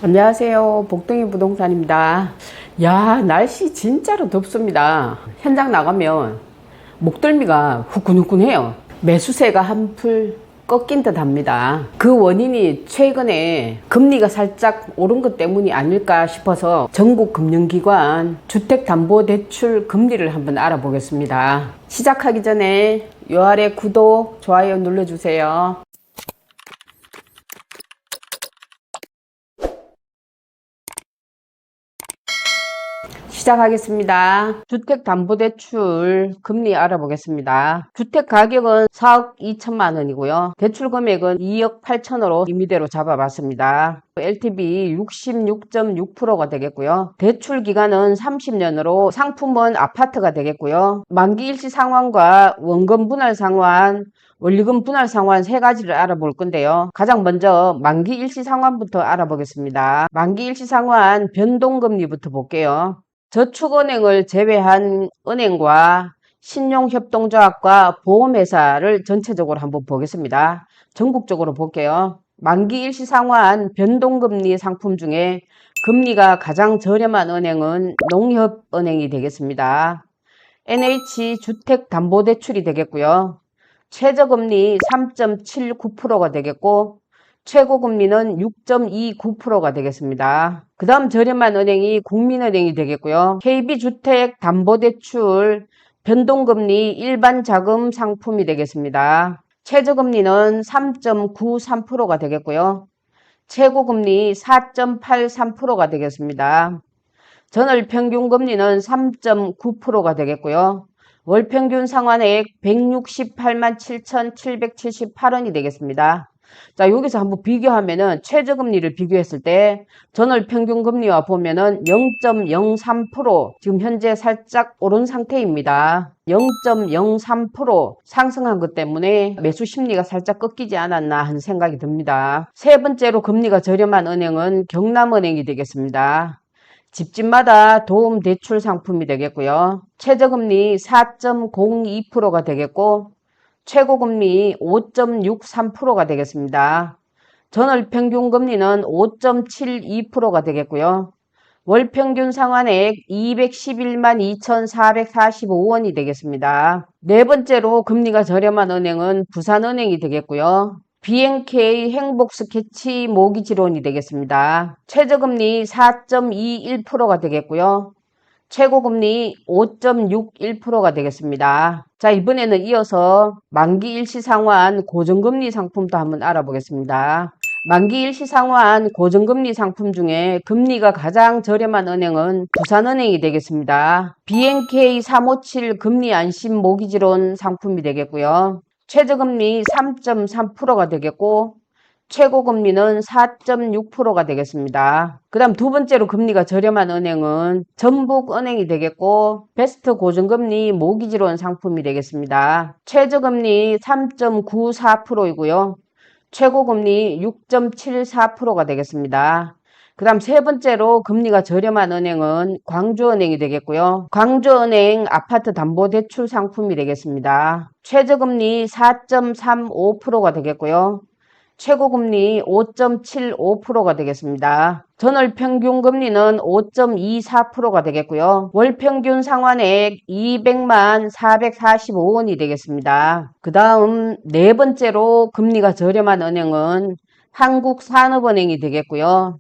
안녕하세요. 복동이 부동산입니다. 야, 날씨 진짜로 덥습니다. 현장 나가면 목덜미가 후끈후끈해요. 매수세가 한풀 꺾인 듯 합니다. 그 원인이 최근에 금리가 살짝 오른 것 때문이 아닐까 싶어서 전국 금융기관 주택담보대출 금리를 한번 알아보겠습니다. 시작하기 전에 요 아래 구독, 좋아요 눌러주세요. 시작하겠습니다. 주택담보대출 금리 알아보겠습니다. 주택가격은 4억 2천만 원이고요. 대출 금액은 2억 8천으로 임의대로 잡아봤습니다. LTV 66.6%가 되겠고요. 대출 기간은 30년으로 상품은 아파트가 되겠고요. 만기 일시 상환과 원금 분할 상환, 원리금 분할 상환 세 가지를 알아볼 건데요. 가장 먼저 만기 일시 상환부터 알아보겠습니다. 만기 일시 상환 변동금리부터 볼게요. 저축은행을 제외한 은행과 신용협동조합과 보험회사를 전체적으로 한번 보겠습니다. 전국적으로 볼게요. 만기 일시상환 변동금리 상품 중에 금리가 가장 저렴한 은행은 농협은행이 되겠습니다. NH주택담보대출이 되겠고요. 최저금리 3.79%가 되겠고 최고금리는 6.29%가 되겠습니다. 그 다음 저렴한 은행이 국민은행이 되겠고요. KB주택담보대출 변동금리 일반자금 상품이 되겠습니다. 최저금리는 3.93%가 되겠고요. 최고금리 4.83%가 되겠습니다. 전월평균금리는 3.9%가 되겠고요. 월평균 상환액 168만 7,778원이 되겠습니다. 자, 여기서 한번 비교하면은 최저금리를 비교했을 때 전월 평균 금리와 보면은 0.03% 지금 현재 살짝 오른 상태입니다. 0.03% 상승한 것 때문에 매수 심리가 살짝 꺾이지 않았나 하는 생각이 듭니다. 세 번째로 금리가 저렴한 은행은 경남은행이 되겠습니다. 집집마다 도움 대출 상품이 되겠고요. 최저금리 4.02%가 되겠고 최고금리 5.63%가 되겠습니다. 전월평균금리는 5.72%가 되겠고요. 월평균 상환액 211만 2,445원이 되겠습니다. 네 번째로 금리가 저렴한 은행은 부산은행이 되겠고요. BNK 행복스케치 모기지론이 되겠습니다. 최저금리 4.21%가 되겠고요. 최고금리 5.61%가 되겠습니다. 자, 이번에는 이어서 만기 일시상환 고정금리 상품도 한번 알아보겠습니다. 만기 일시상환 고정금리 상품 중에 금리가 가장 저렴한 은행은 부산은행이 되겠습니다. BNK 357 금리 안심 모기지론 상품이 되겠고요. 최저금리 3.3%가 되겠고 최고금리는 4.6%가 되겠습니다. 그 다음 두 번째로 금리가 저렴한 은행은 전북은행이 되겠고 베스트 고정금리 모기지론 상품이 되겠습니다. 최저금리 3.94%이고요. 최고금리 6.74%가 되겠습니다. 그 다음 세 번째로 금리가 저렴한 은행은 광주은행이 되겠고요. 광주은행 아파트 담보대출 상품이 되겠습니다. 최저금리 4.35%가 되겠고요. 최고금리 5.75%가 되겠습니다. 전월평균금리는 5.24%가 되겠고요. 월평균 상환액 200만 445원이 되겠습니다. 그 다음 네 번째로 금리가 저렴한 은행은 한국산업은행이 되겠고요.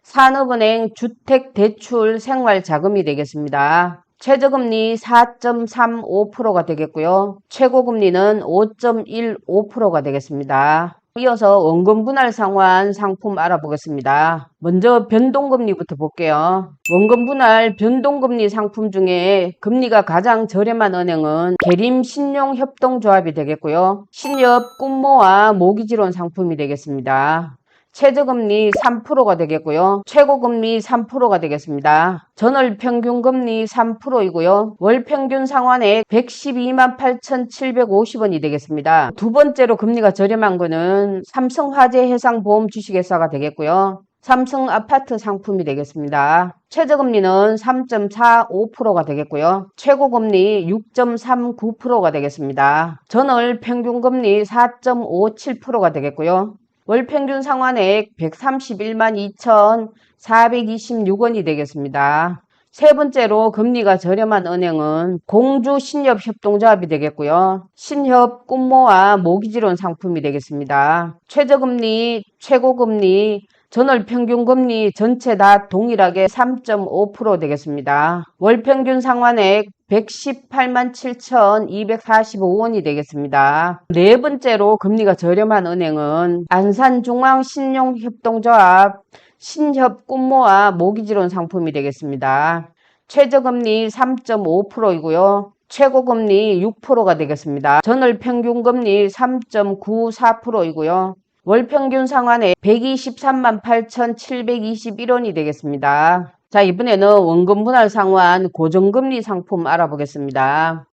산업은행 주택대출 생활자금이 되겠습니다. 최저금리 4.35%가 되겠고요. 최고금리는 5.15%가 되겠습니다. 이어서 원금 분할 상환 상품 알아보겠습니다. 먼저 변동금리부터 볼게요. 원금 분할 변동금리 상품 중에 금리가 가장 저렴한 은행은 계림신용협동조합이 되겠고요. 신협 꿈모와 모기지론 상품이 되겠습니다. 최저금리 3%가 되겠고요. 최고금리 3%가 되겠습니다. 전월평균금리 3%이고요. 월평균 상환액 112만 8,750원이 되겠습니다. 두 번째로 금리가 저렴한 거는 삼성화재해상보험 주식회사가 되겠고요. 삼성 아파트 상품이 되겠습니다. 최저금리는 3.45%가 되겠고요. 최고금리 6.39%가 되겠습니다. 전월 평균금리 4.57%가 되겠고요. 월 평균 상환액 131만 2,426원이 되겠습니다. 세 번째로 금리가 저렴한 은행은 공주 신협협동조합이 되겠고요. 신협 꿈모아 모기지론 상품이 되겠습니다. 최저금리, 최고금리, 전월평균금리 전체 다 동일하게 3.5% 되겠습니다. 월평균 상환액 118만 7,245원이 되겠습니다. 네 번째로 금리가 저렴한 은행은 안산중앙신용협동조합 신협 꿈모아 모기지론 상품이 되겠습니다. 최저금리 3.5%이고요. 최고금리 6%가 되겠습니다. 전월평균금리 3.94%이고요. 월평균 상환액 123만 8,721원이 되겠습니다. 자, 이번에는 원금 분할 상환 고정금리 상품 알아보겠습니다.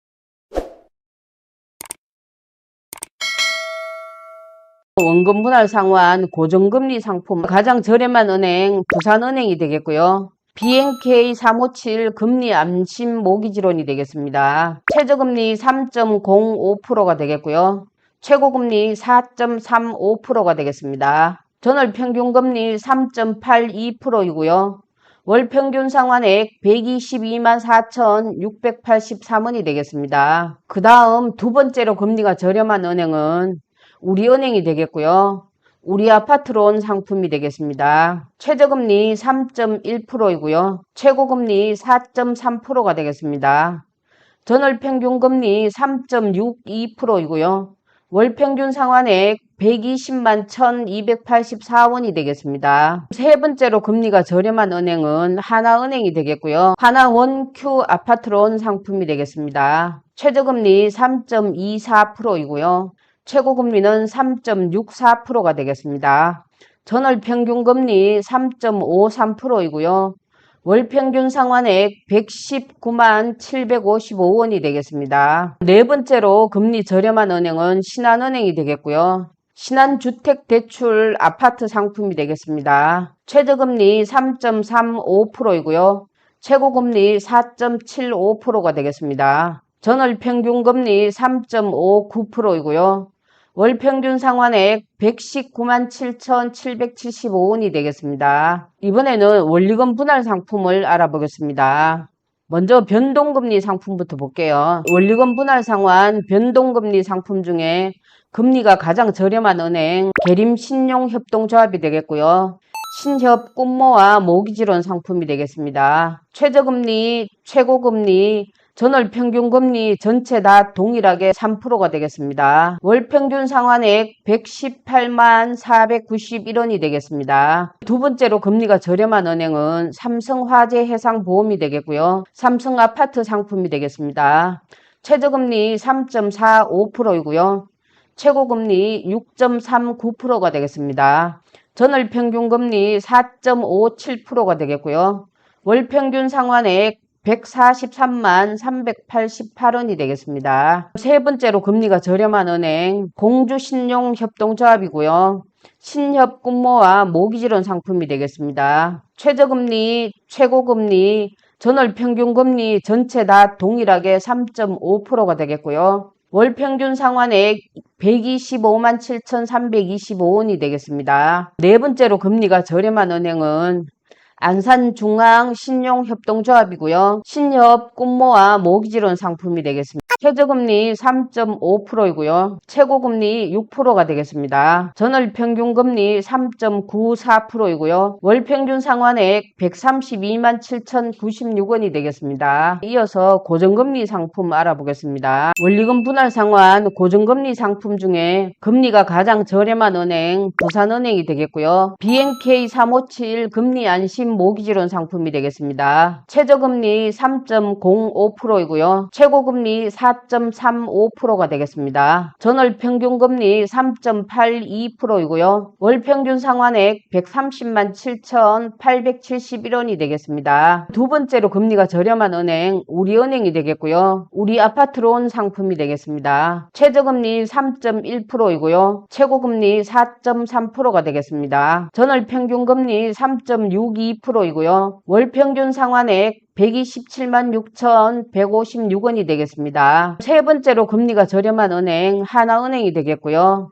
원금 분할 상환 고정금리 상품 가장 저렴한 은행 부산은행이 되겠고요. BNK 357 금리 안심 모기지론이 되겠습니다. 최저금리 3.05%가 되겠고요. 최고금리 4.35%가 되겠습니다. 전월평균금리 3.82%이고요. 월평균 상환액 122만 4,683원이 되겠습니다. 그 다음 두 번째로 금리가 저렴한 은행은 우리은행이 되겠고요. 우리아파트론 상품이 되겠습니다. 최저금리 3.1%이고요. 최고금리 4.3%가 되겠습니다. 전월평균금리 3.62%이고요. 월평균 상환액 120만 1,284원이 되겠습니다. 세 번째로 금리가 저렴한 은행은 하나은행이 되겠고요. 하나원큐 아파트론 상품이 되겠습니다. 최저금리 3.24%이고요. 최고금리는 3.64%가 되겠습니다. 전월평균금리 3.53%이고요. 월평균 상환액 119만 755원이 되겠습니다. 네 번째로 금리 저렴한 은행은 신한은행이 되겠고요. 신한주택대출 아파트 상품이 되겠습니다. 최저금리 3.35%이고요. 최고금리 4.75%가 되겠습니다. 전월평균금리 3.59%이고요. 월평균 상환액 119만 7,775원이 되겠습니다. 이번에는 원리금 분할 상품을 알아보겠습니다. 먼저 변동금리 상품부터 볼게요. 원리금 분할 상환 변동금리 상품 중에 금리가 가장 저렴한 은행 계림신용협동조합이 되겠고요. 신협 꿈모아 모기지론 상품이 되겠습니다. 최저금리, 최고금리, 전월평균금리 전체 다 동일하게 3%가 되겠습니다. 월평균 상환액 118만 491원이 되겠습니다. 두 번째로 금리가 저렴한 은행은 삼성화재해상보험이 되겠고요. 삼성아파트 상품이 되겠습니다. 최저금리 3.45%이고요. 최고금리 6.39%가 되겠습니다. 전월평균금리 4.57%가 되겠고요. 월평균 상환액 143만 388원이 되겠습니다. 세 번째로 금리가 저렴한 은행 공주신용협동조합이고요. 신협 꿈모아 모기지론 상품이 되겠습니다. 최저금리, 최고금리, 전월평균금리 전체 다 동일하게 3.5%가 되겠고요. 월평균 상환액 125만 7,325원이 되겠습니다. 네 번째로 금리가 저렴한 은행은 안산중앙신용협동조합이고요. 신협 꿈모아 모기지론 상품이 되겠습니다. 최저금리 3.5%이고요. 최고금리 6%가 되겠습니다. 전월평균금리 3.94%이고요. 월평균 상환액 132만 7,096원이 되겠습니다. 이어서 고정금리 상품 알아보겠습니다. 원리금 분할 상환 고정금리 상품 중에 금리가 가장 저렴한 은행 부산은행이 되겠고요. BNK 357 금리 안심 모기지론 상품이 되겠습니다. 최저금리 3.05%이고요. 최고금리 4.35%가 되겠습니다. 전월평균금리 3.82%이고요. 월평균 상환액 130만 7,871원이 되겠습니다. 두 번째로 금리가 저렴한 은행 우리은행이 되겠고요. 우리아파트론 상품이 되겠습니다. 최저금리 3.1%이고요. 최고금리 4.3%가 되겠습니다. 전월평균금리 3.62%이고요. 월평균 상환액 127만 6,156원이 되겠습니다. 세 번째로 금리가 저렴한 은행 하나은행이 되겠고요.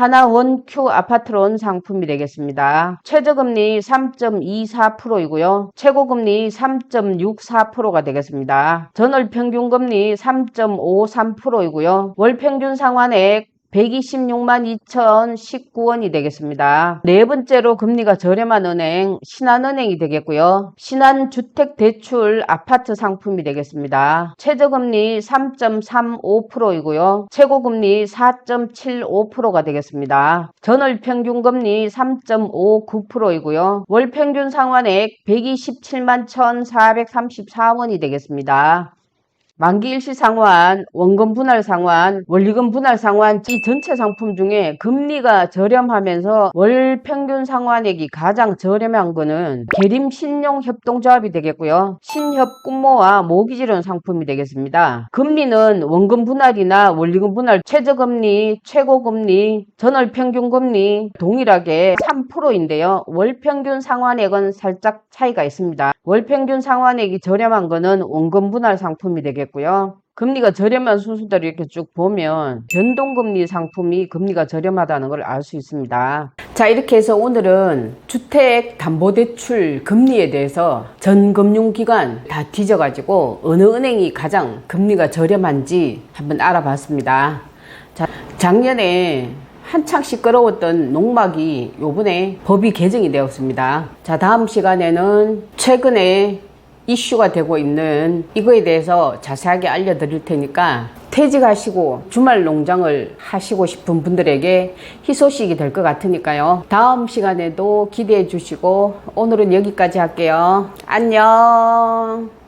하나 원큐 아파트론 상품이 되겠습니다. 최저금리 3.24%이고요. 최고금리 3.64%가 되겠습니다. 전월평균금리 3.53%이고요. 월평균 상환액 126만 2,019원이 되겠습니다. 네 번째로 금리가 저렴한 은행 신한은행이 되겠고요. 신한주택대출 아파트 상품이 되겠습니다. 최저금리 3.35%이고요. 최고금리 4.75%가 되겠습니다. 전월평균금리 3.59%이고요. 월평균 상환액 127만 1,434원이 되겠습니다. 만기 일시 상환, 원금 분할 상환, 원리금 분할 상환 이 전체 상품 중에 금리가 저렴하면서 월 평균 상환액이 가장 저렴한 거는 계림 신용 협동조합이 되겠고요. 신협군모와 모기지론 상품이 되겠습니다. 금리는 원금 분할이나 원리금 분할 최저금리, 최고금리, 전월평균금리 동일하게 3%인데요. 월평균 상환액은 살짝 차이가 있습니다. 월평균 상환액이 저렴한 거는 원금 분할 상품이 되겠고요. 금리가 저렴한 순서대로 이렇게 쭉 보면 변동금리 상품이 금리가 저렴하다는 걸 알 수 있습니다. 자, 이렇게 해서 오늘은 주택담보대출 금리에 대해서 전 금융기관 다 뒤져가지고 어느 은행이 가장 금리가 저렴한지 한번 알아봤습니다. 자, 작년에 한창 시끄러웠던 농막이 요번에 법이 개정이 되었습니다. 자, 다음 시간에는 최근에 이슈가 되고 있는 이거에 대해서 자세하게 알려드릴 테니까 퇴직하시고 주말 농장을 하시고 싶은 분들에게 희소식이 될 것 같으니까요. 다음 시간에도 기대해 주시고 오늘은 여기까지 할게요. 안녕.